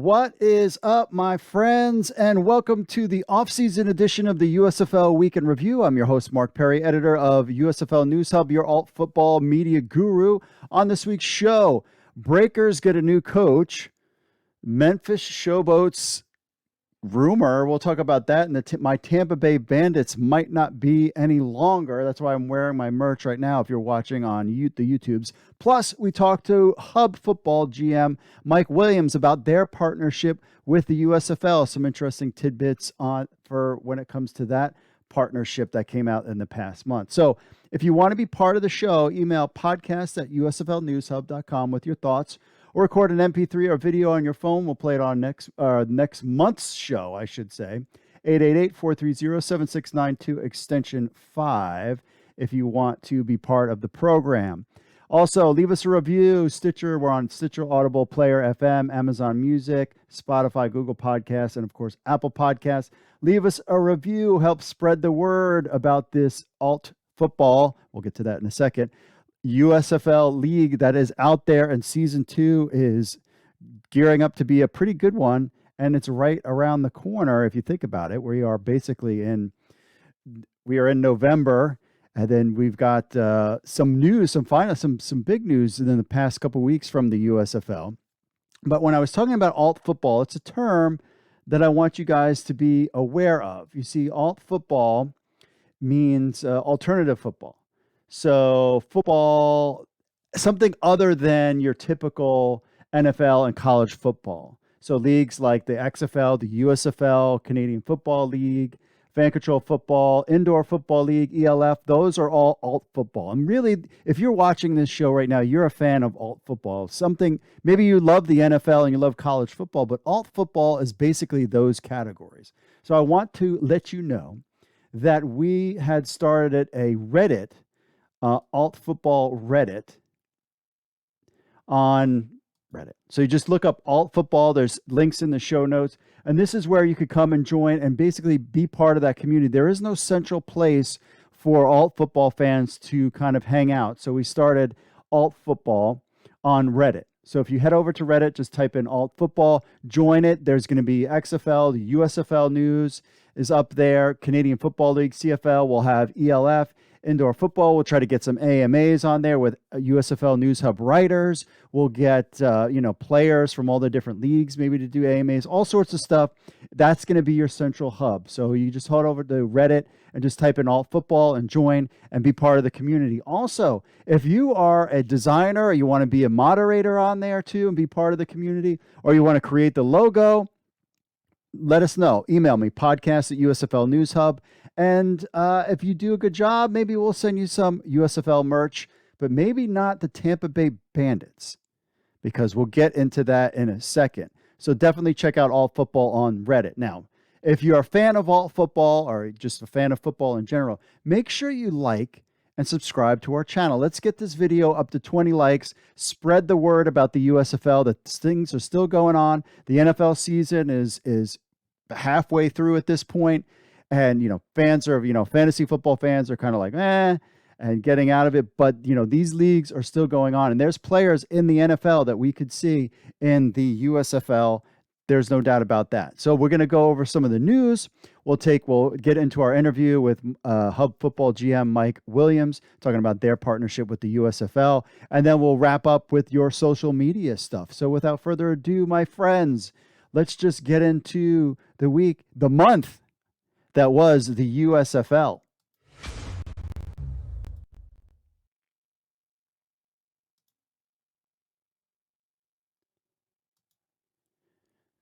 What is up, my friends, and welcome to the off-season edition of the USFL Week in Review. I'm your host, Mark Perry, editor of USFL News Hub, your alt football media guru. On this week's show, Breakers get a new coach, Memphis Showboats rumor. We'll talk about that, and my Tampa Bay Bandits might not be any longer. That's why I'm wearing my merch right now if you're watching on the YouTubes. Plus, we talked to Hub Football GM Mike Williams about their partnership with the USFL. Some interesting tidbits for when it comes to that partnership that came out in the past month. So if you want to be part of the show, email podcast@usflnewshub.com with your thoughts, or record an MP3 or video on your phone. We'll play it on next month's show, I should say. 888-430-7692, extension 5, if you want to be part of the program. Also, leave us a review. Stitcher, we're on Stitcher, Audible, Player FM, Amazon Music, Spotify, Google Podcasts, and of course, Apple Podcasts. Leave us a review. Help spread the word about this alt football. We'll get to that in a second. USFL league that is out there, and season 2 is gearing up to be a pretty good one, and it's right around the corner if you think about it. We are in November, and then we've got some news, some big news in the past couple weeks from the USFL. But when I was talking about alt football, it's a term that I want you guys to be aware of. You see, alt football means alternative football. So football, something other than your typical NFL and college football. So leagues like the XFL, the USFL, Canadian Football League, Fan Control Football, Indoor Football League, ELF, those are all alt football. And really, if you're watching this show right now, you're a fan of alt football. Maybe you love the NFL and you love college football, but alt football is basically those categories. So I want to let you know that we had started a Reddit, alt football Reddit on Reddit. So you just look up alt football. There's links in the show notes. And this is where you could come and join and basically be part of that community. There is no central place for alt football fans to kind of hang out. So we started alt football on Reddit. So if you head over to Reddit, just type in alt football, join it. There's going to be XFL, the USFL news is up there. Canadian Football League, CFL, will have ELF. Indoor football, we'll try to get some AMAs on there with USFL News Hub writers. We'll get, players from all the different leagues maybe to do AMAs, all sorts of stuff. That's going to be your central hub. So you just head over to Reddit and just type in alt football and join and be part of the community. Also, if you are a designer or you want to be a moderator on there too and be part of the community, or you want to create the logo, let us know. Email me, podcast@USFL News Hub. And if you do a good job, maybe we'll send you some USFL merch, but maybe not the Tampa Bay Bandits, because we'll get into that in a second. So definitely check out alt football on Reddit. Now, if you're a fan of alt football or just a fan of football in general, make sure you like and subscribe to our channel. Let's get this video up to 20 likes. Spread the word about the USFL, that things are still going on. The NFL season is halfway through at this point. And, fans are, fantasy football fans are kind of like, and getting out of it. But, these leagues are still going on. And there's players in the NFL that we could see in the USFL. There's no doubt about that. So we're going to go over some of the news. We'll get into our interview with Hub Football GM Mike Williams, talking about their partnership with the USFL. And then we'll wrap up with your social media stuff. So without further ado, my friends, let's just get into the month that was the USFL.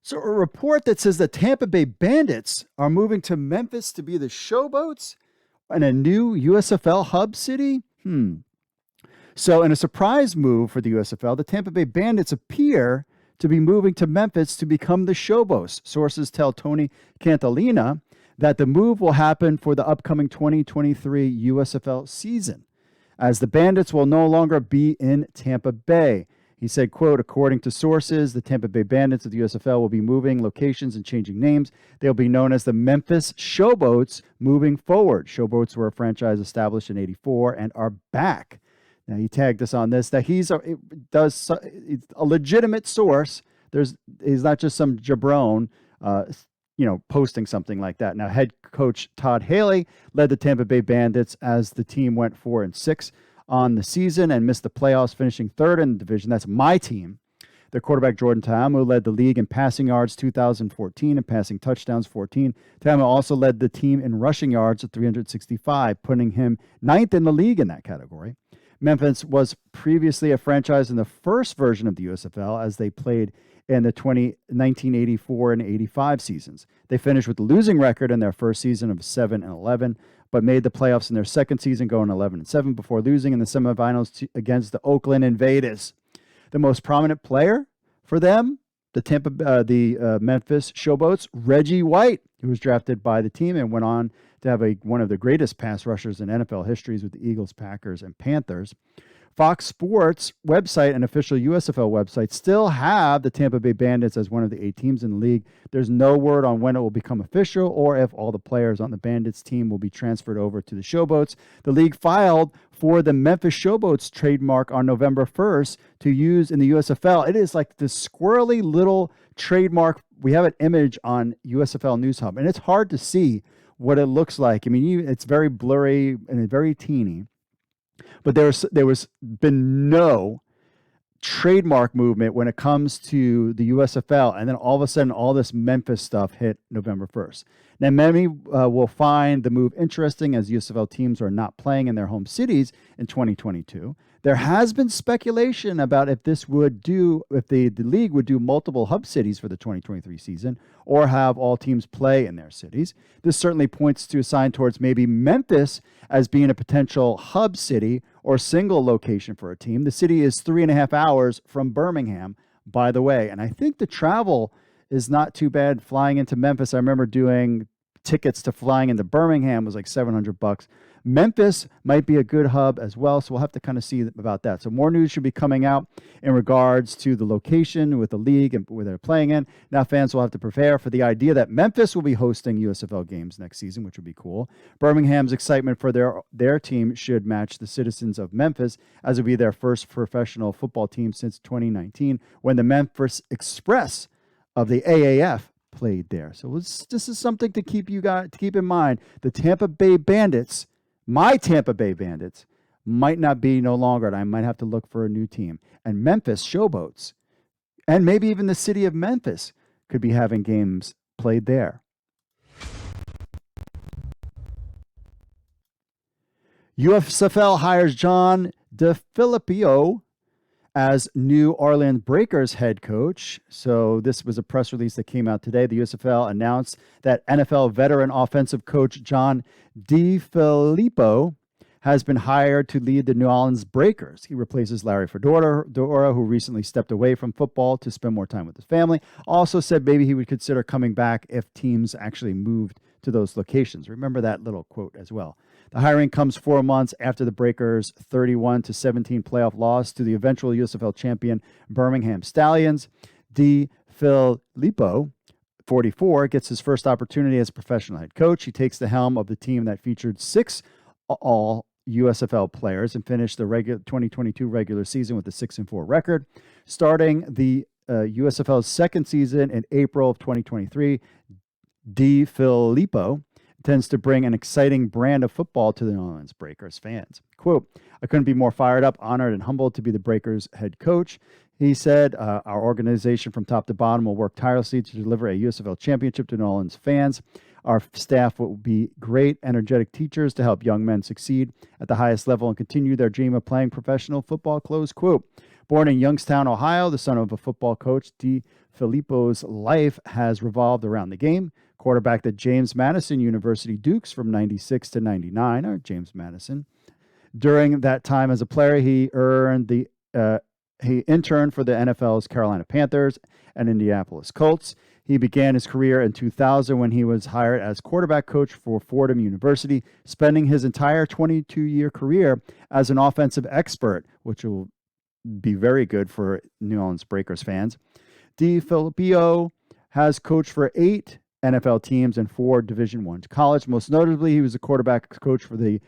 So a report that says the Tampa Bay Bandits are moving to Memphis to be the Showboats and a new USFL hub city. So in a surprise move for the USFL, the Tampa Bay Bandits appear to be moving to Memphis to become the Showboats. Sources tell Tony Cantalina that the move will happen for the upcoming 2023 USFL season, as the Bandits will no longer be in Tampa Bay. He said, quote, according to sources, the Tampa Bay Bandits of the USFL will be moving locations and changing names. They'll be known as the Memphis Showboats moving forward. Showboats were a franchise established in '84 and are back. Now, he tagged us on this, that it's a legitimate source He's not just some jabron, posting something like that. Now, head coach Todd Haley led the Tampa Bay Bandits as the team went 4-6 on the season and missed the playoffs, finishing third in the division. That's my team. Their quarterback, Jordan Ta'amu, led the league in passing yards 2,014 and passing touchdowns 14. Ta'amu also led the team in rushing yards at 365, putting him ninth in the league in that category. Memphis was previously a franchise in the first version of the USFL as they played in the 1984 and 85 seasons. They finished with a losing record in their first season of 7-11, but made the playoffs in their second season, going 11-7 before losing in the semifinals against the Oakland Invaders. The most prominent player for them, the Memphis Showboats, Reggie White, who was drafted by the team and went on to have one of the greatest pass rushers in NFL histories with the Eagles, Packers, and Panthers. Fox Sports website and official USFL website still have the Tampa Bay Bandits as one of the 8 teams in the league. There's no word on when it will become official or if all the players on the Bandits team will be transferred over to the Showboats. The league filed for the Memphis Showboats trademark on November 1st to use in the USFL. It is like this squirrely little trademark. We have an image on USFL News Hub, and it's hard to see what it looks like. I mean, it's very blurry and very teeny. But there was been no trademark movement when it comes to the USFL, and then all of a sudden, all this Memphis stuff hit November 1st. Now, many will find the move interesting as USFL teams are not playing in their home cities in 2022. There has been speculation about if the league would do multiple hub cities for the 2023 season or have all teams play in their cities. This certainly points to a sign towards maybe Memphis as being a potential hub city or single location for a team. The city is 3.5 hours from Birmingham, by the way, and I think the travel is not too bad flying into Memphis. I remember doing tickets to flying into Birmingham was like $700. Memphis might be a good hub as well, so we'll have to kind of see about that. So more news should be coming out in regards to the location with the league and where they're playing in. Now fans will have to prepare for the idea that Memphis will be hosting USFL games next season, which would be cool. Birmingham's excitement for their team should match the citizens of Memphis, as it will be their first professional football team since 2019, when the Memphis Express of the AAF played there. So this is something to keep in mind. The Tampa Bay Bandits, my Tampa Bay Bandits, might not be no longer, and I might have to look for a new team. And Memphis Showboats, and maybe even the city of Memphis, could be having games played there. USFL hires John DeFilippo as New Orleans Breakers head coach. So this was a press release that came out today. The USFL announced that NFL veteran offensive coach John DeFilippo has been hired to lead the New Orleans Breakers. He replaces Larry Fedora, who recently stepped away from football to spend more time with his family. Also said maybe he would consider coming back if teams actually moved to those locations. Remember that little quote as well. The hiring comes 4 months after the Breakers' 31-17 playoff loss to the eventual USFL champion Birmingham Stallions. DeFilippo, 44, gets his first opportunity as a professional head coach. He takes the helm of the team that featured 6 all USFL players and finished the 2022 regular season with a 6-4 record. Starting the USFL's second season in April of 2023, DeFilippo tends to bring an exciting brand of football to the New Orleans Breakers fans. Quote, I couldn't be more fired up, honored, and humbled to be the Breakers head coach. He said, our organization from top to bottom will work tirelessly to deliver a USFL championship to New Orleans fans. Our staff will be great, energetic teachers to help young men succeed at the highest level and continue their dream of playing professional football, close quote. Born in Youngstown, Ohio, the son of a football coach, DeFilippo's life has revolved around the game. Quarterback at James Madison University Dukes from 96 to 99, or James Madison. During that time as a player, he interned for the NFL's Carolina Panthers and Indianapolis Colts. He began his career in 2000 when he was hired as quarterback coach for Fordham University, spending his entire 22-year career as an offensive expert, which will be very good for New Orleans Breakers fans. DeFilippo has coached for 8 NFL teams and 4 Division I college. Most notably, he was a quarterback coach for the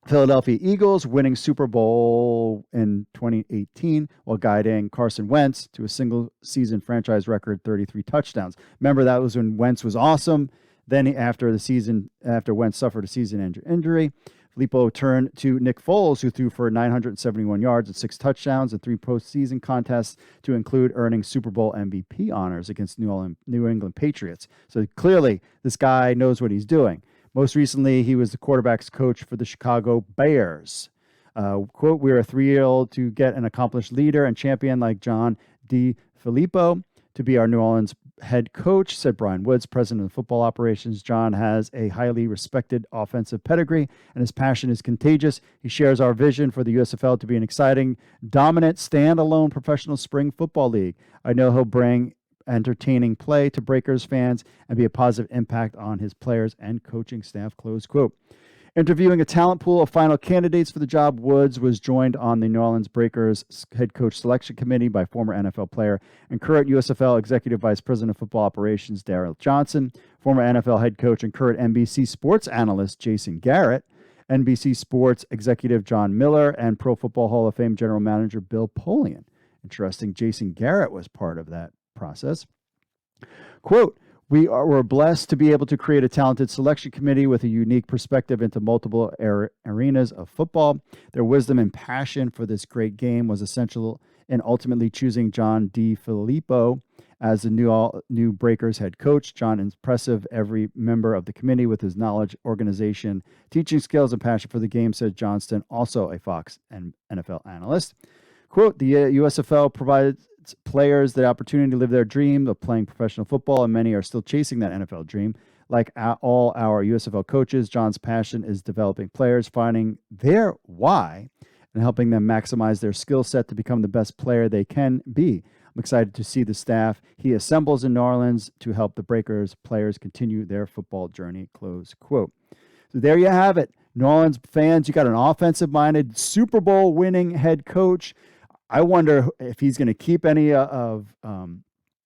Philadelphia Eagles winning Super Bowl in 2018 while guiding Carson Wentz to a single season franchise record 33 touchdowns. Remember, that was when Wentz was awesome. Then after Wentz suffered a season injury, Filippo turned to Nick Foles, who threw for 971 yards and 6 touchdowns in 3 postseason contests, to include earning Super Bowl MVP honors against New England Patriots. So clearly, this guy knows what he's doing. Most recently, he was the quarterback's coach for the Chicago Bears. Quote, "We are thrilled to get an accomplished leader and champion like John DeFilippo to be our New Orleans head coach," said Brian Woods, president of football operations. "John has a highly respected offensive pedigree, and his passion is contagious. He shares our vision for the USFL to be an exciting, dominant, standalone professional spring football league. I know he'll bring entertaining play to Breakers fans and be a positive impact on his players and coaching staff," close quote. Interviewing a talent pool of final candidates for the job, Woods was joined on the New Orleans Breakers head coach selection committee by former NFL player and current USFL Executive Vice President of Football Operations Darryl Johnson, former NFL head coach and current NBC Sports analyst Jason Garrett, NBC Sports executive John Miller, and Pro Football Hall of Fame general manager Bill Polian. Interesting, Jason Garrett was part of that process. Quote, we're blessed to be able to create a talented selection committee with a unique perspective into multiple arenas of football. Their wisdom and passion for this great game was essential in ultimately choosing John DeFilippo as the new Breakers head coach. John impressive every member of the committee with his knowledge, organization, teaching skills, and passion for the game, said Johnston, also a Fox and NFL analyst. Quote, "The USFL provides players the opportunity to live their dream of playing professional football, and many are still chasing that NFL dream. Like all our USFL coaches, John's passion is developing players, finding their why, and helping them maximize their skill set to become the best player they can be. I'm excited to see the staff he assembles in New Orleans to help the Breakers players continue their football journey," close quote. So there you have it. New Orleans fans, you got an offensive-minded, Super Bowl winning head coach. I wonder if he's going to keep any of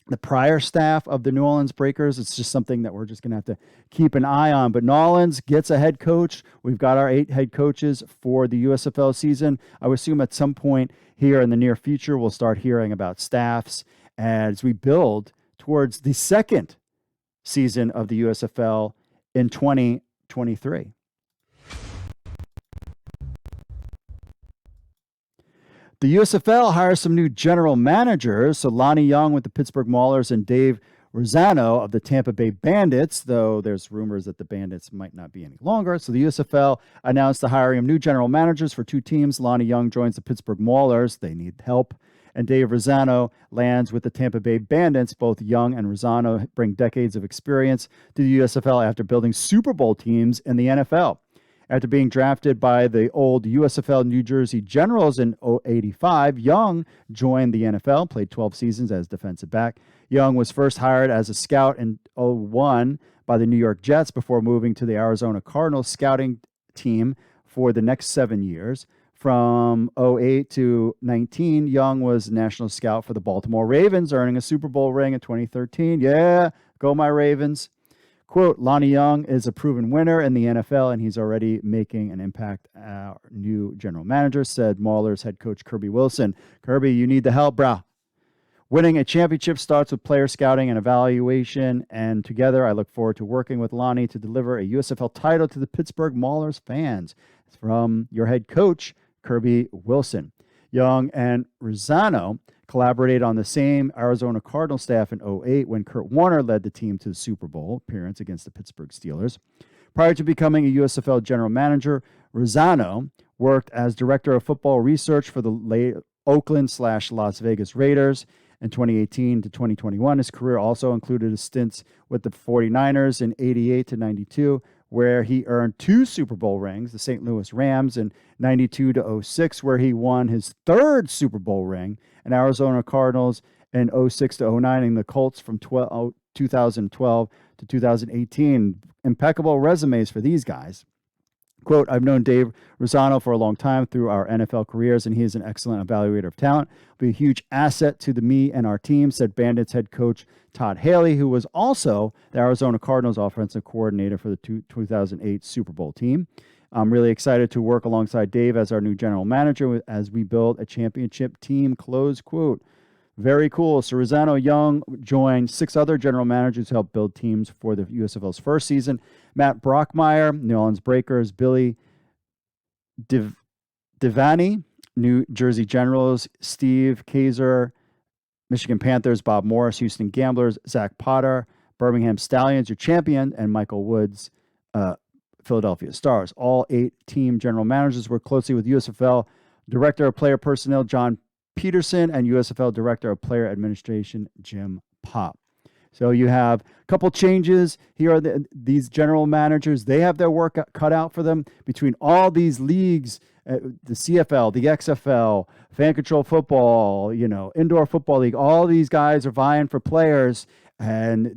the prior staff of the New Orleans Breakers. It's just something that we're just going to have to keep an eye on. But New Orleans gets a head coach. We've got our 8 head coaches for the USFL season. I would assume at some point here in the near future, we'll start hearing about staffs as we build towards the second season of the USFL in 2023. The USFL hires some new general managers. So Lonnie Young with the Pittsburgh Maulers and Dave Rosano of the Tampa Bay Bandits, though there's rumors that the Bandits might not be any longer. So the USFL announced the hiring of new general managers for 2 teams. Lonnie Young joins the Pittsburgh Maulers. They need help. And Dave Rosano lands with the Tampa Bay Bandits. Both Young and Rosano bring decades of experience to the USFL after building Super Bowl teams in the NFL. After being drafted by the old USFL New Jersey Generals in 1985, Young joined the NFL, played 12 seasons as defensive back. Young was first hired as a scout in 2001 by the New York Jets before moving to the Arizona Cardinals scouting team for the next 7 years. From 2008 to 2019, Young was national scout for the Baltimore Ravens, earning a Super Bowl ring in 2013. Yeah, go my Ravens. Quote, "Lonnie Young is a proven winner in the NFL, and he's already making an impact." Our new general manager said Maulers head coach Kirby Wilson. "Kirby, you need the help, brah. Winning a championship starts with player scouting and evaluation, and together I look forward to working with Lonnie to deliver a USFL title to the Pittsburgh Maulers fans." It's from your head coach, Kirby Wilson. Young and Rosano collaborated on the same Arizona Cardinal staff in 2008 when Kurt Warner led the team to the Super Bowl appearance against the Pittsburgh Steelers. Prior to becoming a USFL general manager, Rosano worked as director of football research for the Oakland/Las Vegas Raiders. In 2018 to 2021, his career also included a stint with the 49ers in 88 to 92, where he earned 2 Super Bowl rings, the St. Louis Rams in 92 to 06, where he won his 3rd Super Bowl ring, and Arizona Cardinals in 06 to 09, and the Colts from 2012 to 2018. Impeccable resumes for these guys. Quote, "I've known Dave Rosano for a long time through our NFL careers, and he is an excellent evaluator of talent. Be a huge asset to me and our team," said Bandits head coach Todd Haley, who was also the Arizona Cardinals offensive coordinator for the 2008 Super Bowl team. I'm really excited to work alongside Dave as our new general manager as we build a championship team, close quote. Very cool. So Rosano Young joined 6 other general managers who helped build teams for the USFL's first season. Matt Brockmeyer, New Orleans Breakers, Billy Devaney, New Jersey Generals, Steve Kaiser, Michigan Panthers, Bob Morris, Houston Gamblers, Zach Potter, Birmingham Stallions, your champion, and Michael Woods, Philadelphia Stars. All 8 team general managers work closely with USFL Director of Player Personnel, John Peterson, and USFL Director of Player Administration, Jim Pop. So you have a couple changes. Here are these general managers. They have their work cut out for them between all these leagues, the CFL, the XFL, Fan Control Football, Indoor Football League. All these guys are vying for players, and,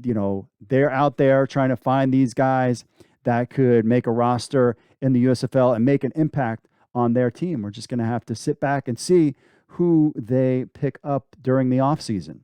they're out there trying to find these guys that could make a roster in the USFL and make an impact on their team. We're just going to have to sit back and see who they pick up during the offseason.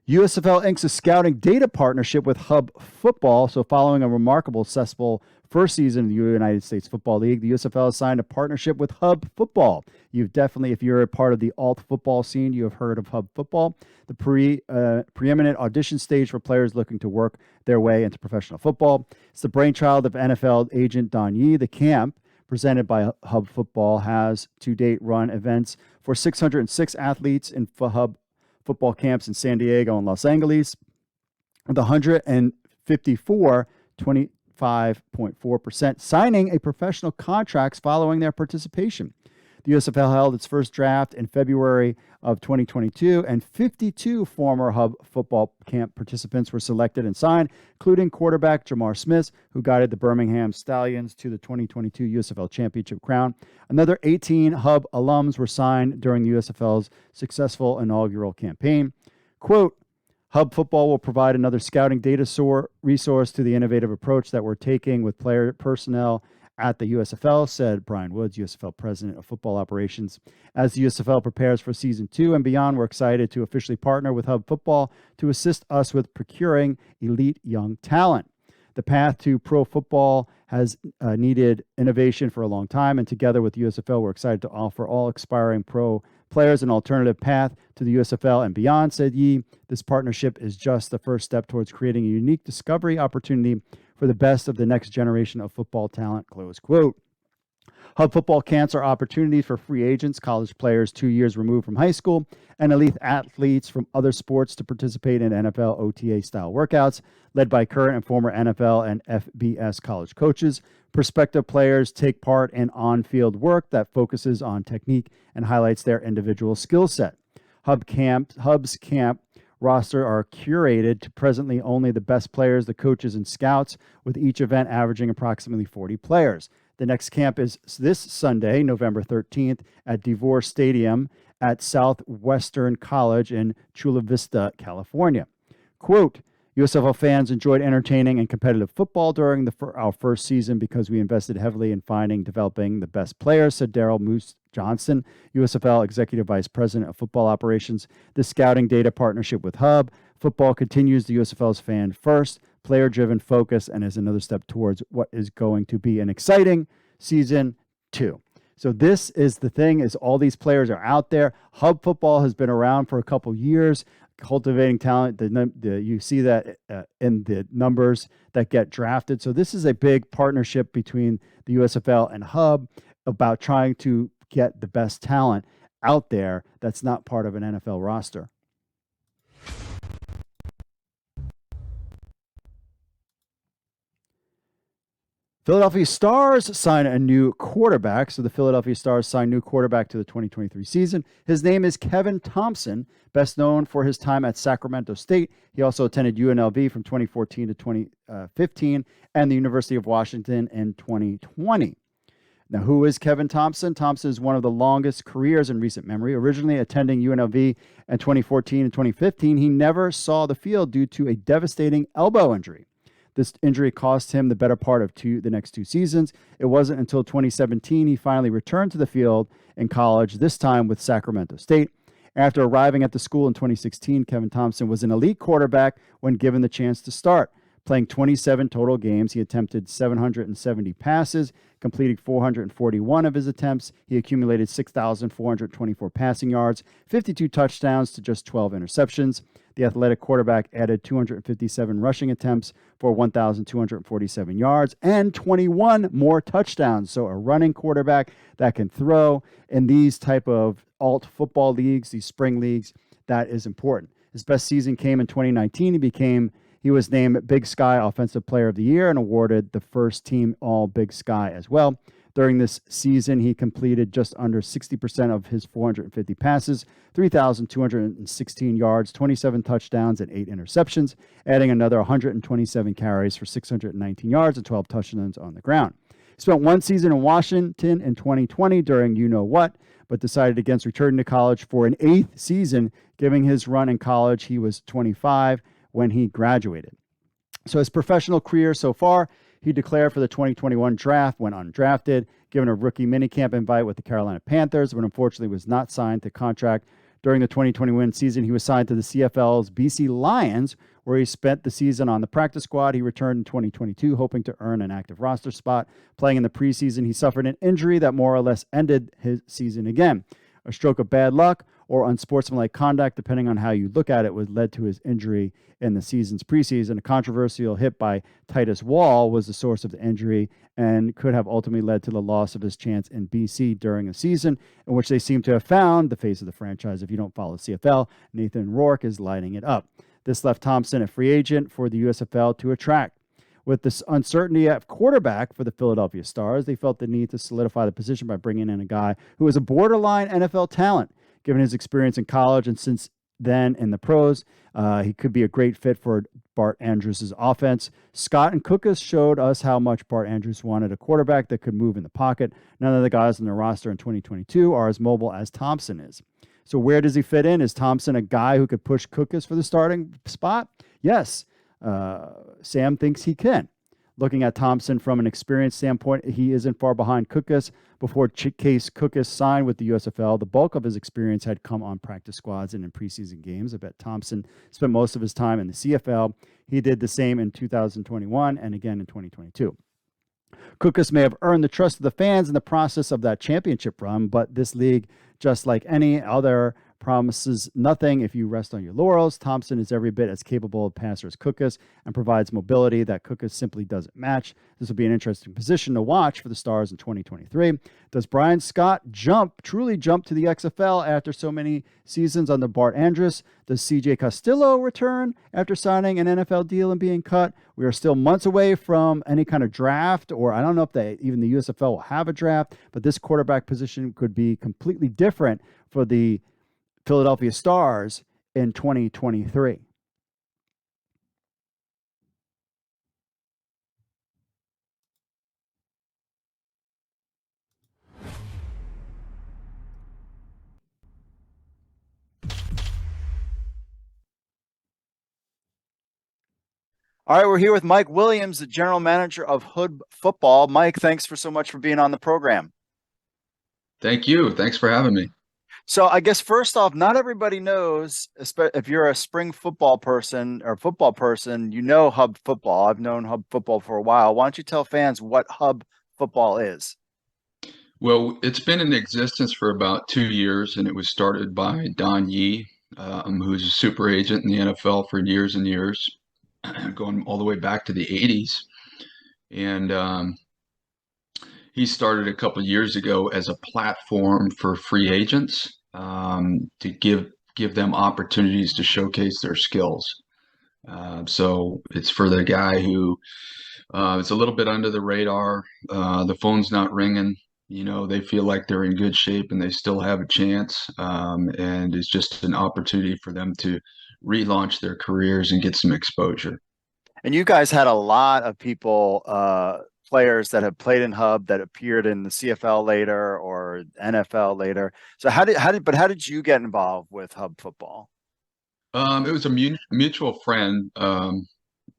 USFL inks a scouting data partnership with Hub Football. So following a remarkable, successful first season of the United States Football League, the USFL has signed a partnership with Hub Football. You've definitely, if you're a part of the alt football scene, you have heard of Hub Football, the preeminent audition stage for players looking to work their way into professional football. It's the brainchild of NFL agent Don Yee. The camp, presented by Hub Football, has to date run events for 606 athletes in Hub football camps in San Diego and Los Angeles, with 154, 25.4%, signing a professional contracts following their participation. The USFL held its first draft in February of 2022, and 52 former Hub football camp participants were selected and signed, including quarterback Jamar Smith, who guided the Birmingham Stallions to the 2022 USFL Championship crown. Another 18 Hub alums were signed during the USFL's successful inaugural campaign. Quote, Hub Football will provide another scouting data resource to the innovative approach that we're taking with player personnel at the USFL, said Brian Woods, USFL President of Football Operations. As the USFL prepares for Season 2 and beyond, we're excited to officially partner with Hub Football to assist us with procuring elite young talent. The path to pro football has needed innovation for a long time, and together with USFL, we're excited to offer all aspiring pro players an alternative path to the USFL and beyond, said Yee. This partnership is just the first step towards creating a unique discovery opportunity for the best of the next generation of football talent, close quote. Hub Football camps are opportunities for free agents, college players 2 years removed from high school, and elite athletes from other sports to participate in NFL OTA-style workouts, led by current and former NFL and FBS college coaches. Prospective players take part in on-field work that focuses on technique and highlights their individual skill set. Hub's camp roster are curated to presently only the best players, the coaches, and scouts, with each event averaging approximately 40 players. The next camp is this Sunday, November 13th, at DeVore Stadium at Southwestern College in Chula Vista, California. Quote, USFL fans enjoyed entertaining and competitive football during our first season because we invested heavily in finding, developing the best players, said Daryl Moose Johnson, USFL Executive Vice President of Football Operations. The scouting data partnership with Hub Football continues the USFL's fan-first, player-driven focus, and is another step towards what is going to be an exciting Season 2. So this is the thing, is all these players are out there. Hub Football has been around for a couple years, cultivating talent. You see that in the numbers that get drafted. So this is a big partnership between the USFL and Hub about trying to get the best talent out there that's not part of an NFL roster. Philadelphia Stars sign a new quarterback. So the Philadelphia Stars sign new quarterback to the 2023 season. His name is Kevin Thompson, best known for his time at Sacramento State. He also attended UNLV from 2014 to 2015 and the University of Washington in 2020. Now, who is Kevin Thompson? Thompson is one of the longest careers in recent memory. Originally attending UNLV in 2014 and 2015, he never saw the field due to a devastating elbow injury. This injury cost him the better part of the next 2 seasons. It wasn't until 2017 he finally returned to the field in college, this time with Sacramento State. After arriving at the school in 2016, Kevin Thompson was an elite quarterback when given the chance to start. Playing 27 total games, he attempted 770 passes, completing 441 of his attempts. He accumulated 6,424 passing yards, 52 touchdowns to just 12 interceptions. The athletic quarterback added 257 rushing attempts for 1,247 yards and 21 more touchdowns. So a running quarterback that can throw in these type of alt football leagues, these spring leagues, that is important. His best season came in 2019. He was named Big Sky Offensive Player of the Year and awarded the first team All Big Sky as well. During this season, he completed just under 60% of his 450 passes, 3,216 yards, 27 touchdowns, and 8 interceptions, adding another 127 carries for 619 yards and 12 touchdowns on the ground. He spent one season in Washington in 2020 during you-know-what, but decided against returning to college for an 8th season, giving his run in college. He was 25 when he graduated. So his professional career so far, he declared for the 2021 draft, went undrafted, given a rookie minicamp invite with the Carolina Panthers, but unfortunately was not signed to contract. During the 2021 season, he was signed to the CFL's BC Lions, where he spent the season on the practice squad. He returned in 2022, hoping to earn an active roster spot. Playing in the preseason, he suffered an injury that more or less ended his season again. A stroke of bad luck or unsportsmanlike conduct, depending on how you look at it, was led to his injury in the season's preseason. A controversial hit by Titus Wall was the source of the injury and could have ultimately led to the loss of his chance in BC during a season in which they seem to have found the face of the franchise. If you don't follow CFL, Nathan Rourke is lighting it up. This left Thompson a free agent for the USFL to attract. With this uncertainty at quarterback for the Philadelphia Stars, they felt the need to solidify the position by bringing in a guy who was a borderline NFL talent. Given his experience in college and since then in the pros, he could be a great fit for Bart Andrews' offense. Scott and Cookus showed us how much Bart Andrews wanted a quarterback that could move in the pocket. None of the guys on the roster in 2022 are as mobile as Thompson is. So where does he fit in? Is Thompson a guy who could push Cookus for the starting spot? Yes. Sam thinks he can. Looking at Thompson from an experience standpoint, he isn't far behind Cookus. Before Case Cookus signed with the USFL, the bulk of his experience had come on practice squads and in preseason games. I bet Thompson spent most of his time in the CFL. He did the same in 2021 and again in 2022. Cookus may have earned the trust of the fans in the process of that championship run, but this league, just like any other, promises nothing if you rest on your laurels. Thompson is every bit as capable a passer as Cookus and provides mobility that Cookus simply doesn't match. This will be an interesting position to watch for the Stars in 2023. Does Brian Scott truly jump to the XFL after so many seasons under Bart Andrus? Does CJ Castillo return after signing an NFL deal and being cut? We are still months away from any kind of draft, or I don't know if even the USFL will have a draft, but this quarterback position could be completely different for the Philadelphia Stars in 2023. All right, we're here with Mike Williams, the general manager of Hood Football. Mike, thanks for so much for being on the program. Thank you. Thanks for having me. So I guess first off, not everybody knows, if you're a spring football person or football person, you know Hub Football. I've known Hub Football for a while. Why don't you tell fans what Hub Football is? Well, it's been in existence for about 2 years, and it was started by Don Yee, who's a super agent in the NFL for years and years, going all the way back to the 80s. And he started a couple of years ago as a platform for free agents to give them opportunities to showcase their skills. So it's for the guy who it's a little bit under the radar. The phone's not ringing. You know, they feel like they're in good shape and they still have a chance. And it's just an opportunity for them to relaunch their careers and get some exposure. And you guys had a lot of people, players that have played in Hub that appeared in the CFL later or NFL later. So how did you get involved with Hub Football? It was a mutual friend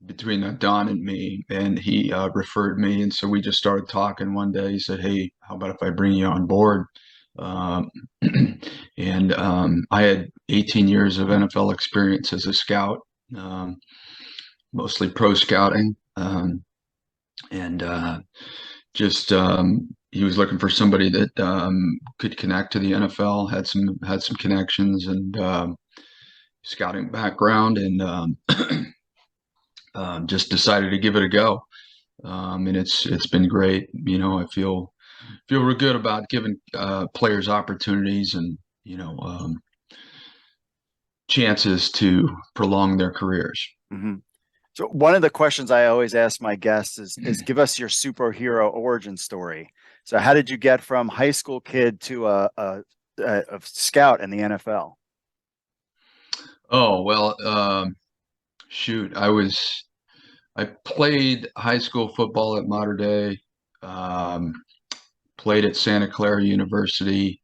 between Don and me, and he referred me, and so we just started talking one day. He said, "Hey, how about if I bring you on board?" Um, and I had 18 years of NFL experience as a scout. mostly pro scouting, and just he was looking for somebody that could connect to the NFL, had some connections and scouting background, and just decided to give it a go. And it's been great. I feel real good about giving players opportunities and chances to prolong their careers. Hmm. So one of the questions I always ask my guests is give us your superhero origin story. So how did you get from high school kid to a scout in the NFL? Oh well, shoot, I played high school football at Mater Dei, um, played at Santa Clara University,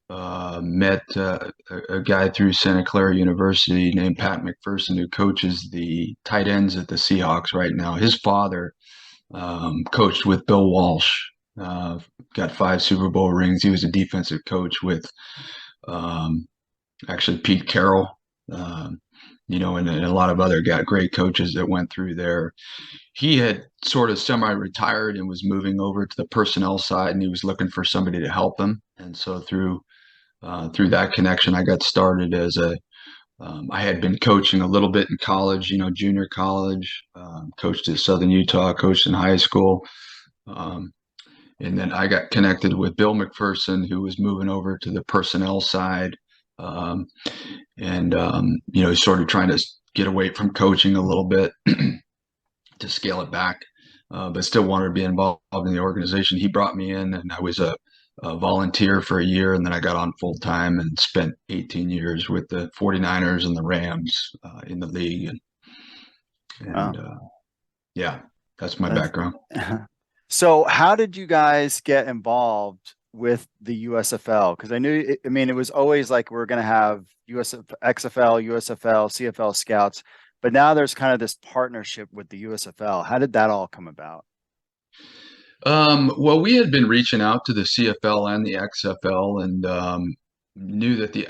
met a guy through Santa Clara University named Pat McPherson who coaches the tight ends at the Seahawks right now. His father coached with Bill Walsh, uh, got 5 Super Bowl rings. He was a defensive coach with um, actually Pete Carroll, um, and a lot of other great coaches that went through there. He had sort of semi-retired and was moving over to the personnel side, and he was looking for somebody to help him. And so through that connection, I got started as I had been coaching a little bit in college, junior college, coached at Southern Utah, coached in high school. Um, and then I got connected with Bill McPherson, who was moving over to the personnel side. Um, and he's sort of trying to get away from coaching a little bit to scale it back, but still wanted to be involved in the organization. He brought me in, and I was a volunteer for a year, and then I got on full time and spent 18 years with the 49ers and the Rams in the league. And Wow. yeah, that's my That's, background. so how did you guys get involved with the USFL? Because I mean, it was always like we're going to have XFL, USFL, CFL scouts, but now there's kind of this partnership with the USFL. How did that all come about? Well, we had been reaching out to the CFL and the XFL, and knew that the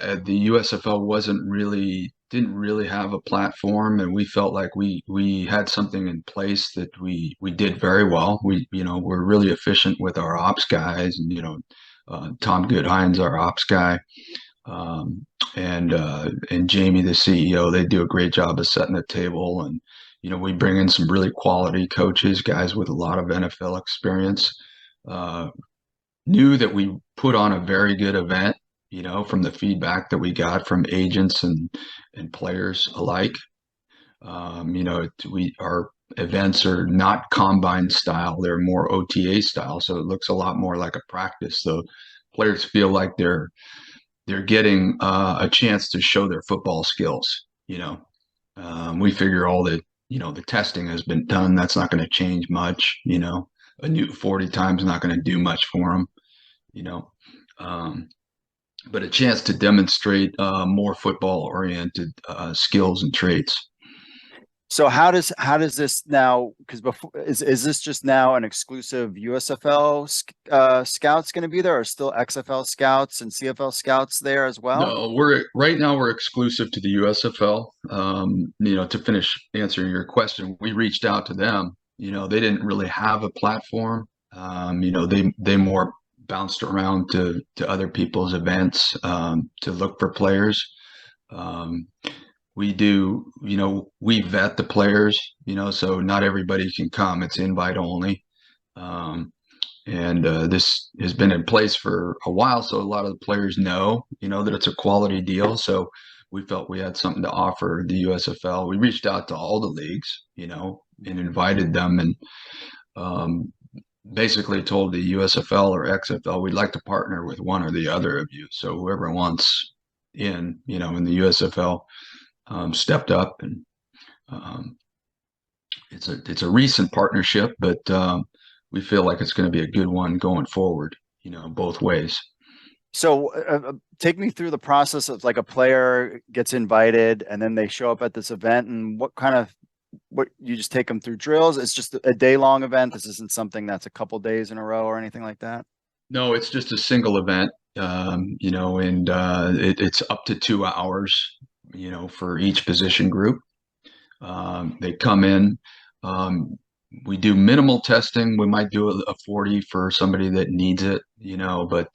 USFL didn't really have a platform, and we felt like we had something in place that we did very well. We're really efficient with our ops guys, and Tom Goodhines, our ops guy, um, and Jamie, the CEO. They do a great job of setting the table, and we bring in some really quality coaches, guys with a lot of NFL experience. Uh, Knew that we put on a very good event, from the feedback that we got from agents and players alike. Our events are not combine style; they're more OTA style, so it looks a lot more like a practice. So players feel like they're getting a chance to show their football skills. We figure all the testing has been done. That's not going to change much. A new 40 times not going to do much for them. You know, um, but a chance to demonstrate more football oriented skills and traits. So how does this now? Because before is this just now an exclusive USFL scouts going to be there, or still XFL scouts and CFL scouts there as well? No, right now we're exclusive to the USFL. To finish answering your question, we reached out to them. They didn't really have a platform. They more bounced around to other people's events to look for players. Um, we do, we vet the players. So not everybody can come. It's invite only. Um, and this has been in place for a while, so a lot of the players know, that it's a quality deal. So we felt we had something to offer the USFL. We reached out to all the leagues, and invited them, and um, basically told the USFL or XFL we'd like to partner with one or the other of you. So whoever wants in the USFL, stepped up, and um, it's a recent partnership, but we feel like it's going to be a good one going forward, both ways. So take me through the process of like a player gets invited and then they show up at this event, and what you just take them through drills. It's just a day long event. This isn't something that's a couple days in a row or anything like that. No, it's just a single event, and it's up to 2 hours, for each position group. They come in. Um, we do minimal testing. We might do a 40 for somebody that needs it, but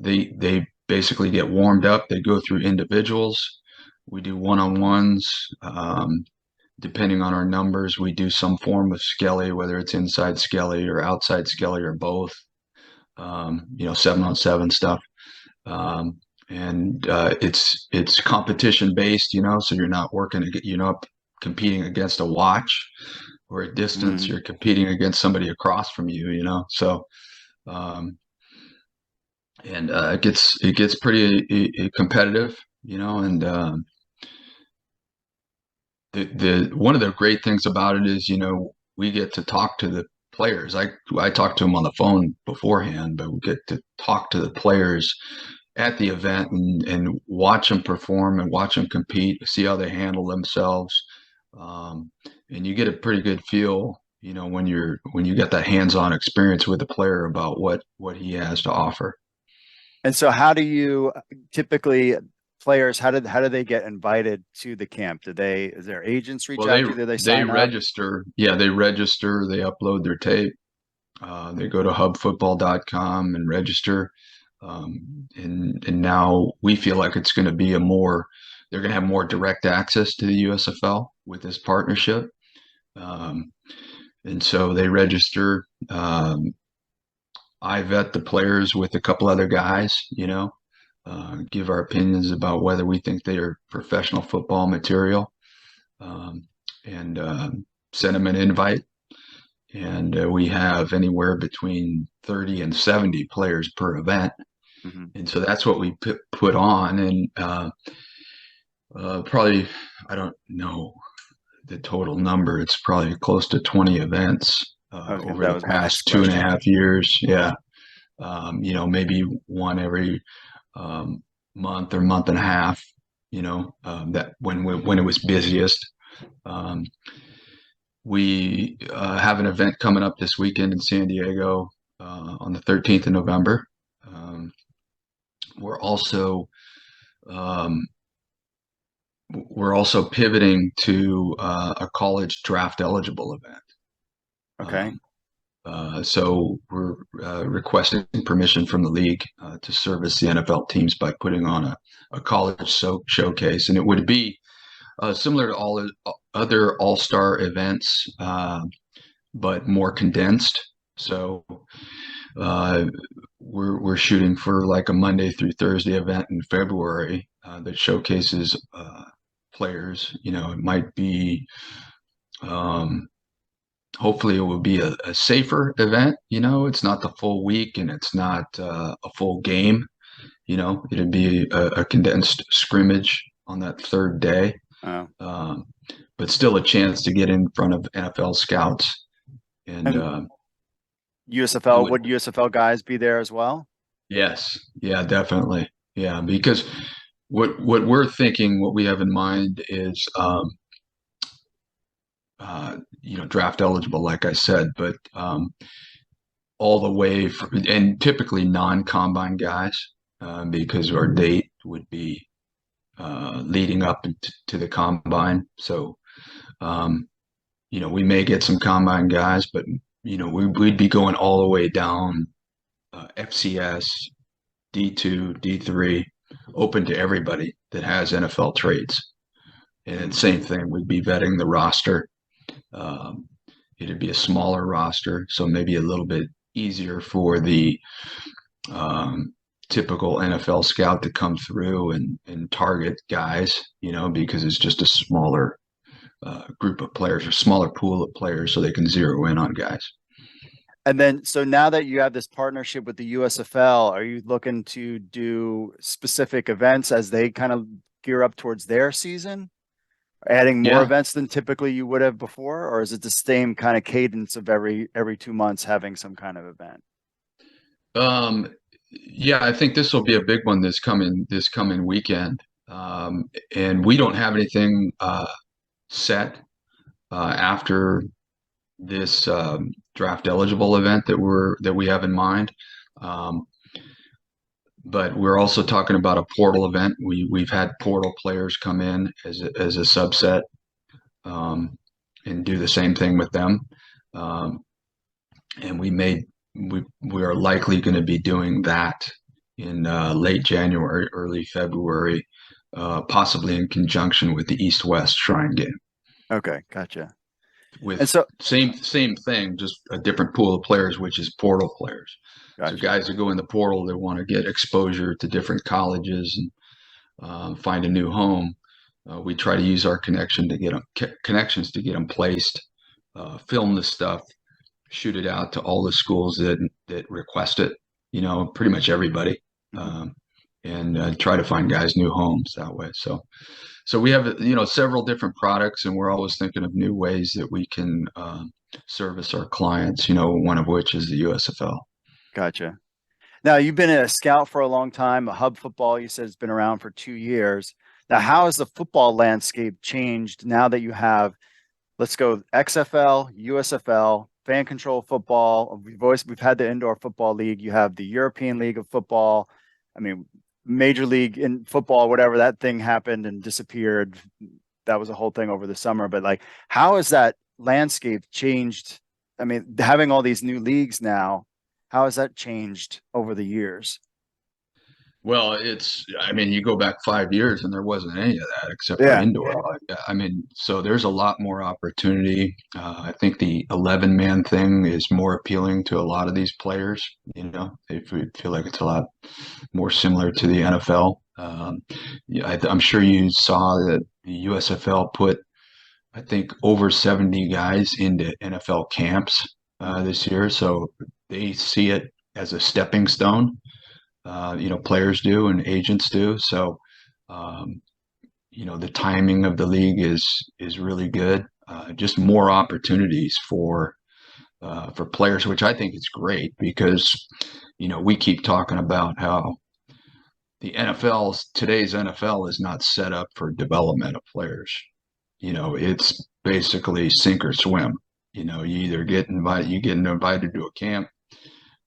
they basically get warmed up. They go through individuals. We do one-on-ones. Depending on our numbers, we do some form of skelly, whether it's inside skelly or outside skelly or both. 7-on-7 stuff. And it's competition based, so you're not competing against a watch or a distance. Mm. You're competing against somebody across from you, So, um, and it gets pretty competitive, and the one of the great things about it is, we get to talk to the players. I talk to them on the phone beforehand, but we get to talk to the players at the event and watch them perform and watch them compete, see how they handle themselves. Um, and you get a pretty good feel, when you get that hands-on experience with the player about what he has to offer. And so how do you typically players, how do they get invited to the camp? Is their agents reach Well, out to you? Do they they sign up? register. Yeah, they register. They upload their tape. They go to hubfootball.com and register. And now we feel like it's going to be they're going to have more direct access to the USFL with this partnership. And so they register. I vet the players with a couple other guys, give our opinions about whether we think they are professional football material, and send them an invite. And we have anywhere between 30 and 70 players per event. Mm-hmm. And so that's what we put on. And probably, I don't know the total number. It's probably close to 20 events Okay, over that the was my next past two and a question. half years. Yeah. Maybe one every month or month and a half, that when it was busiest. Um, we have an event coming up this weekend in San Diego on the 13th of November. Um, we're also um, we're also pivoting to a college draft eligible event. Okay. So we're requesting permission from the league to service the NFL teams by putting on a college showcase, and it would be similar to all other all-star events, but more condensed. So uh, we're shooting for like a Monday through Thursday event in February that showcases players. It might be. Hopefully it will be a safer event. It's not the full week and it's not a full game. It'd be a condensed scrimmage on that third day, Oh. um, but still a chance to get in front of NFL scouts. And And it USFL, would, would USFL guys be there as well? yes, yeah, definitely, yeah, because what we're thinking, what we have in mind is, draft eligible, like I said, but all the way and typically non-combine guys, because our date would be leading up to the combine. So, we may get some combine guys, but we'd be going all the way down FCS, D2, D3, open to everybody that has NFL traits. And Mm. same thing, we'd be vetting the roster. Um, It'd be a smaller roster, so maybe a little bit easier for the typical NFL scout to come through and target guys, because it's just a smaller group of players or smaller pool of players, so they can zero in on guys. And then, so now that you have this partnership with the USFL, are you looking to do specific events as they kind of gear up towards their season? Adding more Yeah, events than typically you would have before, or is it the same kind of cadence of every 2 months having some kind of event? um, yeah. I think this will be a big one this coming weekend, and we don't have anything set after this draft eligible event that we have in mind. Um, but we're also talking about a portal event. We've had portal players come in as a subset. and do the same thing with them. Um, and we are likely going to be doing that in late January, early February, possibly in conjunction with the East-West Shrine game. Okay, gotcha. And With so, same thing, just a different pool of players, which is portal players. So gotcha. guys that go in the portal, they want to get exposure to different colleges and find a new home. We try to use our connections to get them placed, film the stuff, shoot it out to all the schools that request it. Pretty much everybody, Mhm. um, and try to find guys new homes that way. So we have several different products, and we're always thinking of new ways that we can service our clients. One of which is the USFL. Gotcha. Now, you've been a scout for a long time. A hub football, you said, has been around for 2 years. Now, how has the football landscape changed now that you have, let's go XFL, USFL, fan control football? We've had the indoor football league. You have the European League of Football. I mean, Major League in football, whatever that thing happened and disappeared. That was a whole thing over the summer. But like, how has that landscape changed? I mean, having all these new leagues now, how has that changed over the years? Well, I mean, you go back 5 years and there wasn't any of that except for Yeah. indoor. I mean, so there's a lot more opportunity. I think the 11-man thing is more appealing to a lot of these players. They feel like it's a lot more similar to the NFL. Yeah, I'm sure you saw that the USFL put, I think, over 70 guys into NFL camps this year. So they see it as a stepping stone. Players do and agents do. So, um, the timing of the league is really good. Just more opportunities for players, which I think is great because we keep talking about how today's NFL is not set up for development of players. It's basically sink or swim. You either get invited to a camp,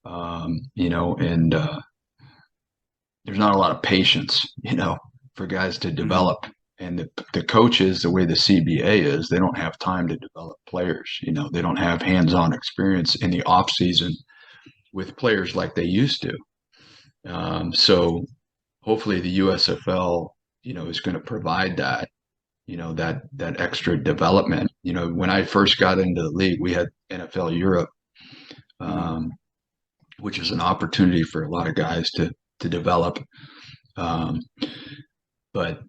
and there's not a lot of patience, for guys to Hmm. develop. And the coaches, the way the CBA is, they don't have time to develop players. They don't have hands-on experience in the off season with players like they used to. So hopefully the USFL, is going to provide that, that extra development. When I first got into the league, we had NFL Europe, Hmm. um, which is an opportunity for a lot of guys to develop. Um, but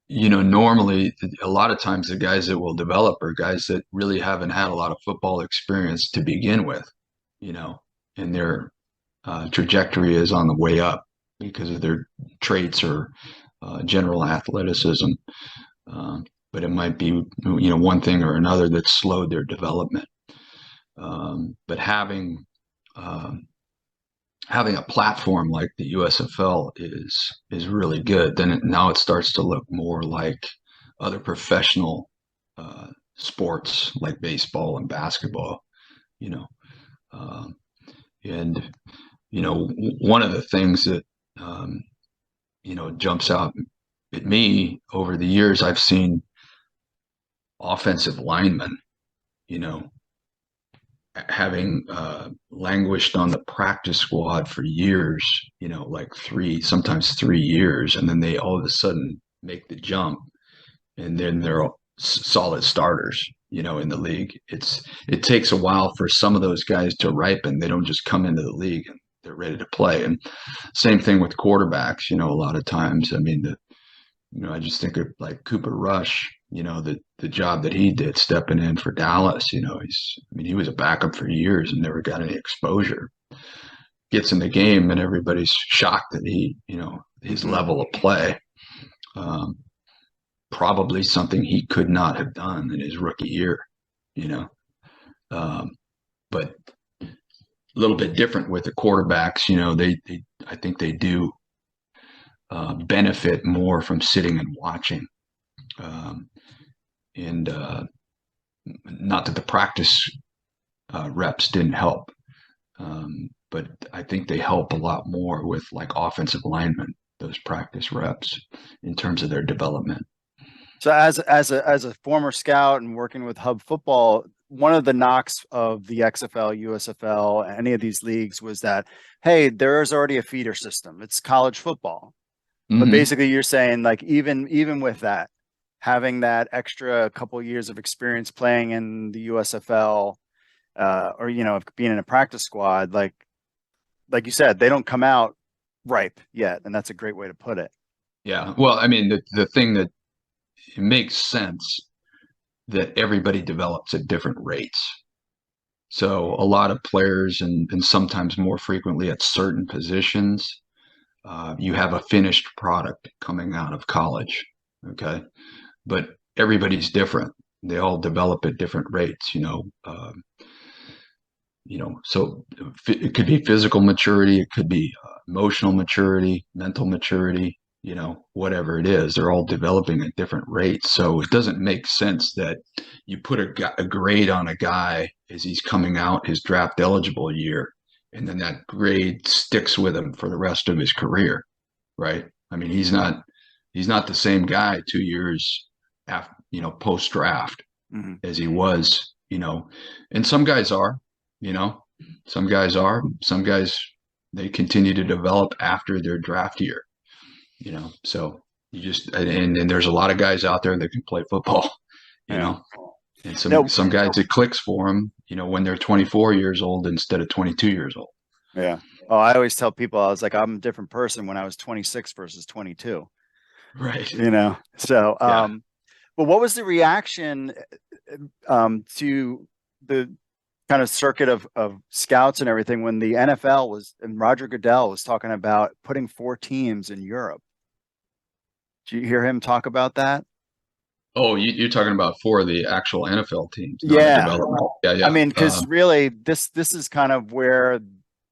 normally a lot of times the guys that will develop are guys that really haven't had a lot of football experience to begin with, you know, and their trajectory is on the way up because of their traits or general athleticism. Um, but it might be, one thing or another that slowed their development. But um, having a platform like the USFL is really good. Now it starts to look more like other professional uh, sports like baseball and basketball. You know, um, and one of the things that um, jumps out at me over the years, I've seen offensive linemen. You know, having languished on the practice squad for years, like sometimes 3 years, and then they all of a sudden make the jump, and then they're solid starters, in the league. It takes a while for some of those guys to ripen. They don't just come into the league and they're ready to play. And same thing with quarterbacks. A lot of times, I mean, I just think of like Cooper Rush, the job that he did stepping in for Dallas. He was a backup for years and never got any exposure. Gets in the game and everybody's shocked that his Hmm. level of play. Um, Probably something he could not have done in his rookie year, you know. Um, but a little bit different with the quarterbacks, they I think they do benefit more from sitting and watching. Um, and not that the practice reps didn't help, but I think they help a lot more with like offensive linemen, those practice reps in terms of their development. So as a former scout and working with Hub Football, one of the knocks of the XFL, USFL, any of these leagues was that, hey, there is already a feeder system. It's college football. But Hmm. basically you're saying like even with that, having that extra couple years of experience playing in the USFL, or being in a practice squad, like you said, they don't come out ripe yet, and that's a great way to put it. Yeah. Well, I mean, the thing that it makes sense that everybody develops at different rates. So a lot of players, and sometimes more frequently at certain positions, you have a finished product coming out of college. Okay. But everybody's different. They all develop at different rates, so it could be physical maturity, it could be emotional maturity, mental maturity, whatever it is. They're all developing at different rates. So it doesn't make sense that you put a grade on a guy as he's coming out his draft eligible year, and then that grade sticks with him for the rest of his career, right? I mean, he's not the same guy 2 years after, post draft Mhm. as he was, and some guys are, you know, some guys, they continue to develop after their draft year, so you just, and there's a lot of guys out there that can play football, you Yeah. know, and some, No, some guys it clicks for them, when they're 24 years old instead of 22 years old. yeah. Oh, I always tell people I was like, I'm a different person when I was 26 versus 22, Right. So, Yeah. but what was the reaction to the kind of circuit of scouts and everything when the NFL was and Roger Goodell was talking about putting four teams in Europe? Did you hear him talk about that? Oh, you're talking about for the actual NFL teams, not the Yeah. development. Yeah, I yeah. mean, because really, this is kind of where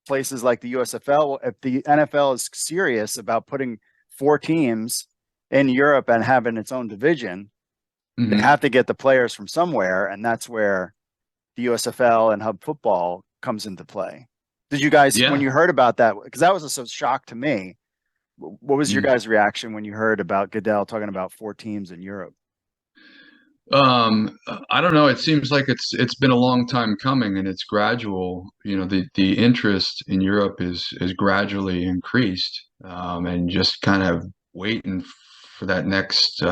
places like the USFL, if the NFL is serious about putting four teams in Europe and having its own division, they Hmm. have to get the players from somewhere, and that's where the USFL and Hub Football comes into play. Did you guys, when Yeah. you heard about that, because that was a shock to me, what was your Mm. guys' reaction when you heard about Goodell talking about four teams in Europe? I don't know. It seems like it's been a long time coming, and it's gradual. The interest in Europe is gradually increased, and just kind of waiting for that next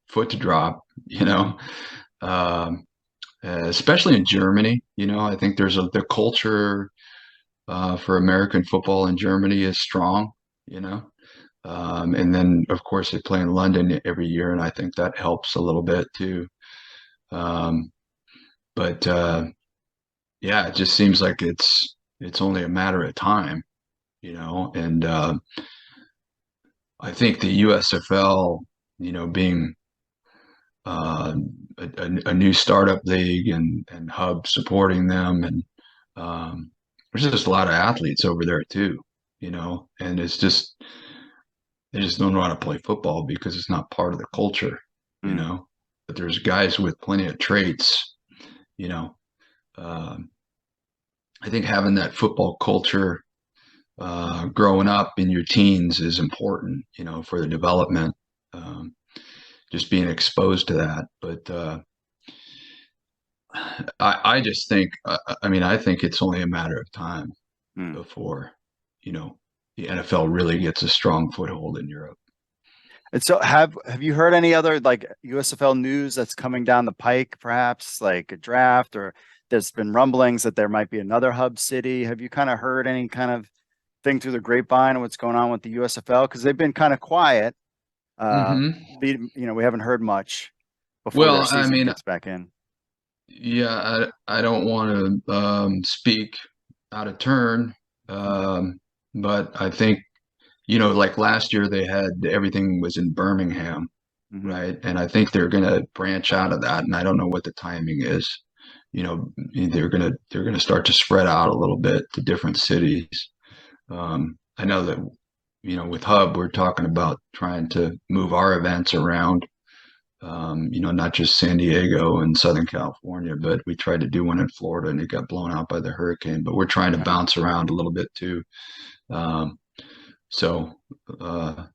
foot to drop. Um, Especially in Germany. I think the culture for American football in Germany is strong. You know. And then, of course, they play in London every year, and I think that helps a little bit too. Um, but yeah, it just seems like it's only a matter of time, and I think the USFL, being uh, a new startup league, and Hub supporting them, and there's just a lot of athletes over there too, and it's just they just don't know how to play football because it's not part of the culture, you Mm, know. But there's guys with plenty of traits, you know. Um, I think having that football culture growing up in your teens is important, for the development. Um, just being exposed to that. But I just think, I mean, I think it's only a matter of time mm. before, you know, the NFL really gets a strong foothold in Europe. And so have you heard any other like USFL news that's coming down the pike, perhaps like a draft, or there's been rumblings that there might be another hub city? Have you kind of heard any kind of thing through the grapevine of what's going on with the USFL? Because they've been kind of quiet. Uh, Hmm. we haven't heard much before their Well, I season mean, gets back in. yeah, I don't want to speak out of turn, um, but I think, like last year they had everything was in Birmingham, Hmm. right? And I think they're going to branch out of that, and I don't know what the timing is. They're gonna start to spread out a little bit to different cities. I know that with Hub we're talking about trying to move our events around, not just San Diego and Southern California, but we tried to do one in Florida and it got blown out by the hurricane. But we're trying to Yeah. bounce around a little bit too. Um, so uh,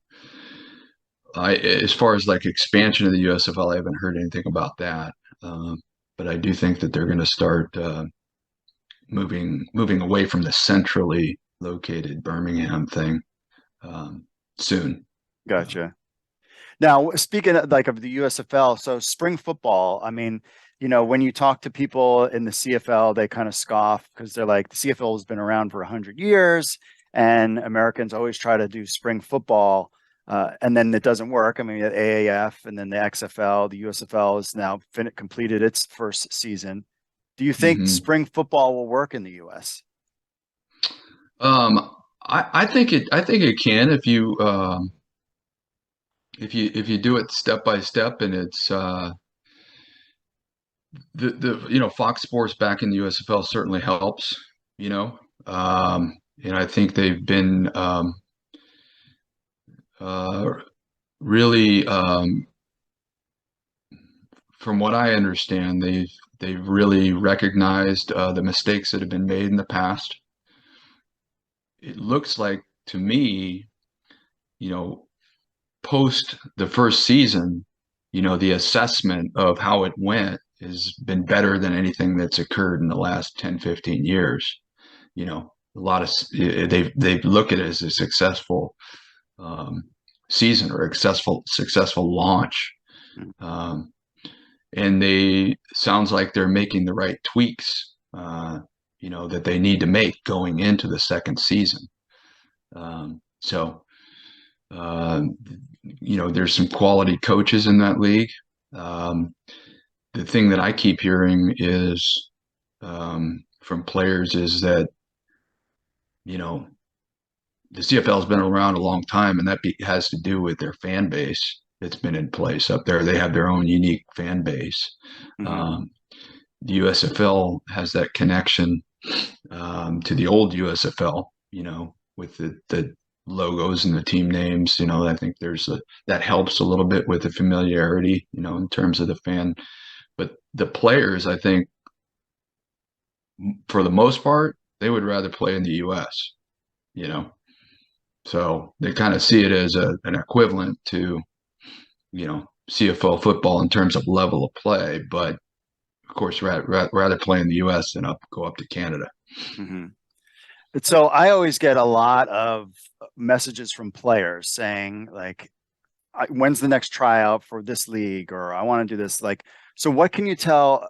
as far as like expansion of the USFL, I haven't heard anything about that. Um, but I do think that they're going to start moving away from the centrally located Birmingham thing soon. Gotcha. Now, speaking of, like of the USFL, so spring football, I mean, when you talk to people in the CFL, they kind of scoff because they're like, the CFL has been around for 100 years and Americans always try to do spring football. And then it doesn't work. I mean, the AAF and then the XFL, the USFL has now completed its first season. Do you think Hmm. spring football will work in the US? I think it can if you do it step by step, and it's the Fox Sports back in the USFL certainly helps. You know, and I think they've been uh, really, from what I understand, they've really recognized the mistakes that have been made in the past. It looks like to me, you know, post the first season, the assessment of how it went has been better than anything that's occurred in the last 10, 15 years. A lot of they look at it as a successful um, season or successful launch. Mm. Um, and they sounds like they're making the right tweaks, that they need to make going into the second season. So um, there's some quality coaches in that league. Um, the thing that I keep hearing is from players is that you know the CFL has been around a long time, and has to do with their fan base that's been in place up there. They have their own unique fan base. Hmm. Um, the USFL has that connection to the old USFL, with the logos and the team names. I think that helps a little bit with the familiarity, in terms of the fan. But the players, I think, for the most part, they would rather play in the US, you know. So they kind of see it as an equivalent to, CFL football in terms of level of play, but of course, rather play in the U.S. than go up to Canada. Hmm. So I always get a lot of messages from players saying like, when's the next tryout for this league? Or I want to do this. Like, so what can you tell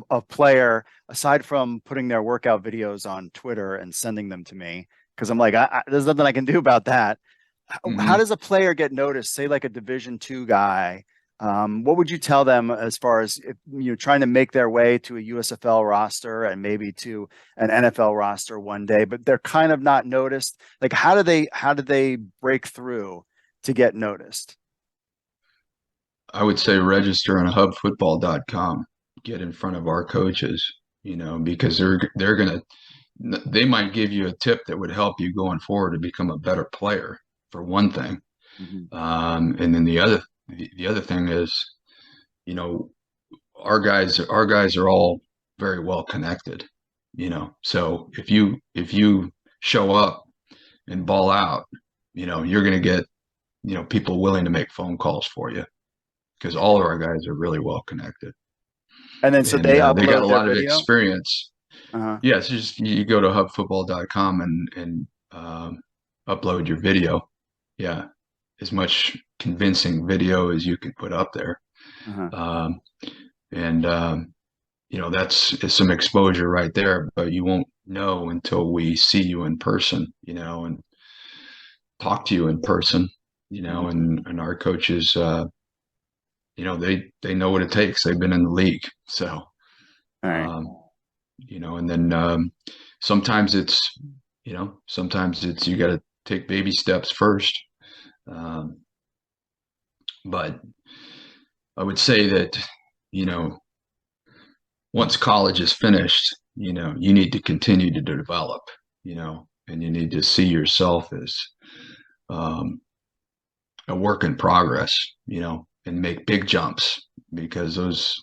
a player aside from putting their workout videos on Twitter and sending them to me? Because I'm like, there's nothing I can do about that. How Mm-hmm. does a player get noticed? Say like a Division II guy. What would you tell them as far as if, trying to make their way to a USFL roster and maybe to an NFL roster one day, but they're kind of not noticed? Like, how do they break through to get noticed? I would say register on hubfootball.com, get in front of our coaches, because they might give you a tip that would help you going forward to become a better player, for one thing. Hmm. And then the other thing is, you know, our guys are all very well connected, So if you show up and ball out, you're going to get, people willing to make phone calls for you because all of our guys are really well connected, And then so and they they got upload a their lot of video. experience. Uh-huh. Yeah, so just you go to hubfootball.com and upload your video. Yeah, as much convincing video as you can put up there. Uh-huh. Um, and that's some exposure right there, but you won't know until we see you in person, and talk to you in person, Hmm. and our coaches, they know what it takes. They've been in the league. So, All right. um, and then sometimes sometimes it's you got to take baby steps first. Um, but I would say that, you know, once college is finished, you need to continue to develop, and you need to see yourself as um, a work in progress, and make big jumps because those,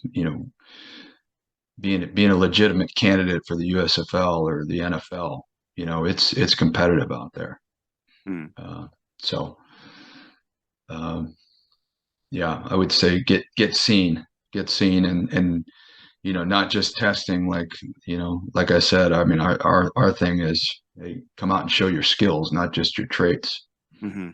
being a legitimate candidate for the USFL or the NFL, it's competitive out there. Hmm. Uh, so, um, Yeah, I would say get seen, and not just testing. Like like I said, I mean, our thing is, hey, come out and show your skills, not just your traits. Hmm.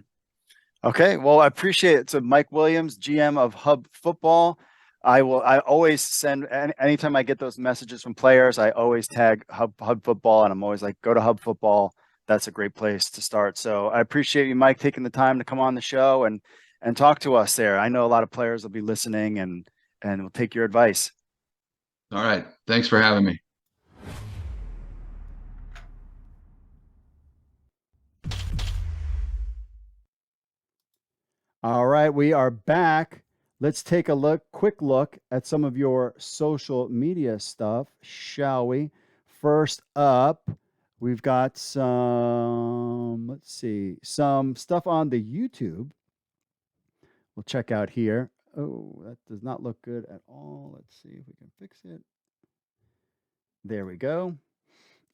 Okay, well, I appreciate it. So Mike Williams, GM of Hub Football. I always send anytime I get those messages from players, I always tag Hub Football, and I'm always like, go to Hub Football. That's a great place to start. So I appreciate you, Mike, taking the time to come on the show and talk to us there. I know a lot of players will be listening and will take your advice. All right, thanks for having me. All right, we are back. Let's take a quick look at some of your social media stuff, shall we? First up, we've got let's see, some stuff on the YouTube. We'll check out here. Oh, that does not look good at all. Let's see if we can fix it. There we go.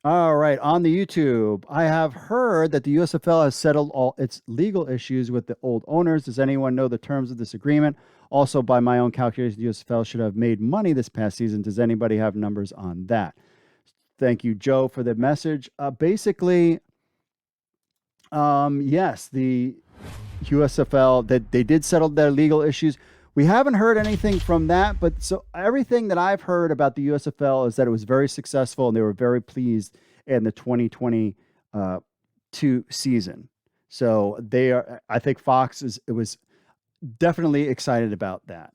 All right, on the YouTube, I have heard that the USFL has settled all its legal issues with the old owners. Does anyone know the terms of this agreement? Also, by my own calculation, the USFL should have made money this past season. Does anybody have numbers on that? Thank you, Joe, for the message. Basically, yes, the USFL that they did settle their legal issues. We haven't heard anything from that, but so everything that I've heard about the USFL is that it was very successful and they were very pleased in the 2022 season. So they are. I think Fox was definitely excited about that.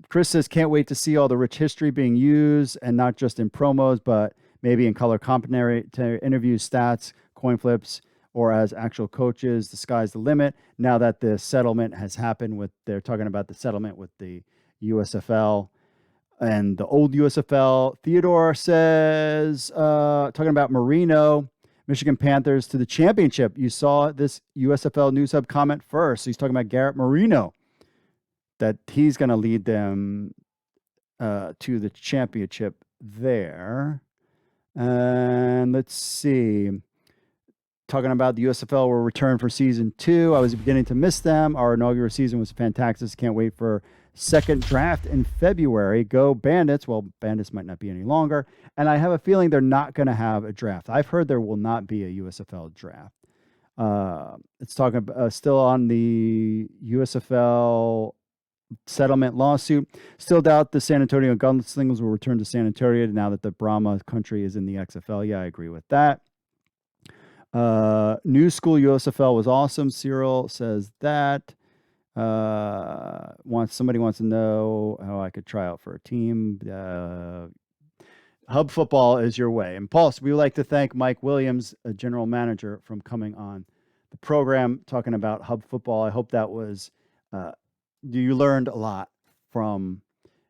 Chris says, can't wait to see all the rich history being used and not just in promos, but maybe in color commentary, interviews, stats, coin flips, or as actual coaches. The sky's the limit. Now that the settlement has happened they're talking about the settlement with the USFL and the old USFL. Theodore says, talking about Marino, Michigan Panthers to the championship. You saw this USFL News Hub comment first. So he's talking about Garrett Marino, that he's going to lead them to the championship there. And let's see. Talking about the USFL will return for season 2. I was beginning to miss them. Our inaugural season was fantastic. Can't wait for second draft in February. Go Bandits. Well, Bandits might not be any longer. And I have a feeling they're not going to have a draft. I've heard there will not be a USFL draft. It's talking about, still on the USFL settlement lawsuit. Still doubt the San Antonio Gunslingers will return to San Antonio now that the Brahma country is in the XFL. Yeah, I agree with that. New school USFL was awesome. Cyril says that. Somebody wants to know how I could try out for a team. Hub Football is your way. And Pulse, we would like to thank Mike Williams, a general manager, from coming on the program talking about Hub Football. I hope that was you learned a lot from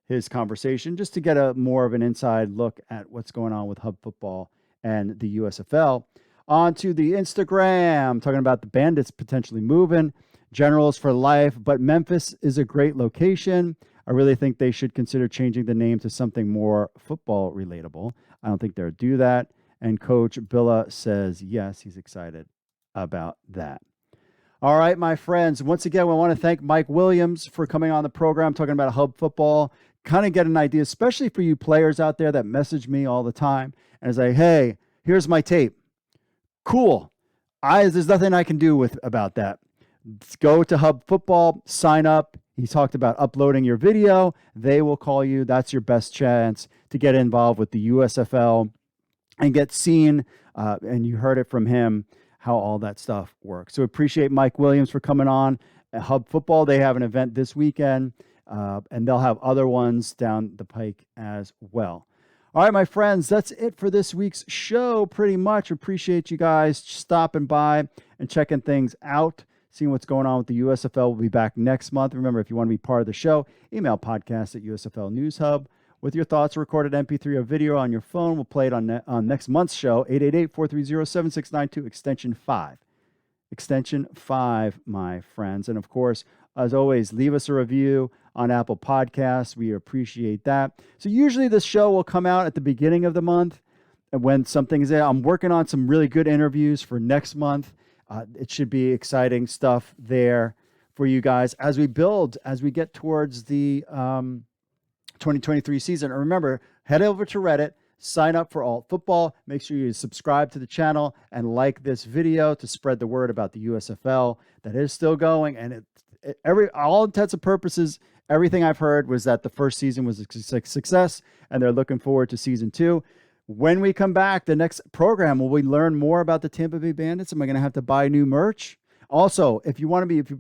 his conversation, just to get a more of an inside look at what's going on with Hub Football and the USFL. On to the Instagram, talking about the Bandits potentially moving, Generals for life, but Memphis is a great location. I really think they should consider changing the name to something more football relatable. I don't think they'll do that. And Coach Billa says, yes, he's excited about that. All right, my friends. Once again, we want to thank Mike Williams for coming on the program, talking about Hub Football, kind of get an idea, especially for you players out there that message me all the time and say, hey, here's my tape. Cool. There's nothing I can do about that. Go to Hub Football, sign up. He talked about uploading your video. They will call you. That's your best chance to get involved with the USFL and get seen. And you heard it from him, how all that stuff works. So appreciate Mike Williams for coming on. At Hub Football, they have an event this weekend, and they'll have other ones down the pike as well. All right, my friends, that's it for this week's show, pretty much. Appreciate you guys stopping by and checking things out, seeing what's going on with the USFL. We'll be back next month. Remember, if you want to be part of the show, email podcast@USFL News Hub with your thoughts, recorded MP3 or video on your phone. We'll play it on next month's show, 888-430-7692, extension 5. Extension 5, my friends. And of course, as always, leave us a review on Apple Podcasts. We appreciate that. So usually this show will come out at the beginning of the month when something is there. I'm working on some really good interviews for next month. It should be exciting stuff there for you guys as we build, as we get towards the 2023 season. And remember, head over to Reddit, sign up for Alt Football. Make sure you subscribe to the channel and like this video to spread the word about the USFL that is still going. And all intents and purposes, everything I've heard was that the first season was a success, and they're looking forward to season 2. When we come back, the next program, will we learn more about the Tampa Bay Bandits? Am I going to have to buy new merch? Also, if you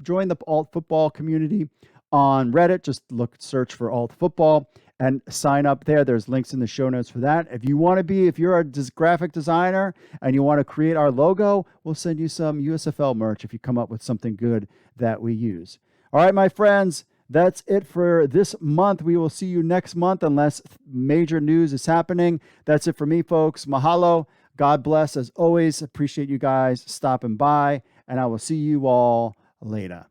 join the Alt Football community on Reddit, just search for Alt Football and sign up there. There's links in the show notes for that. If you're a graphic designer and you want to create our logo, we'll send you some USFL merch if you come up with something good that we use. All right, my friends, that's it for this month. We will see you next month unless major news is happening. That's it for me, folks. Mahalo. God bless. As always, appreciate you guys stopping by, and I will see you all later.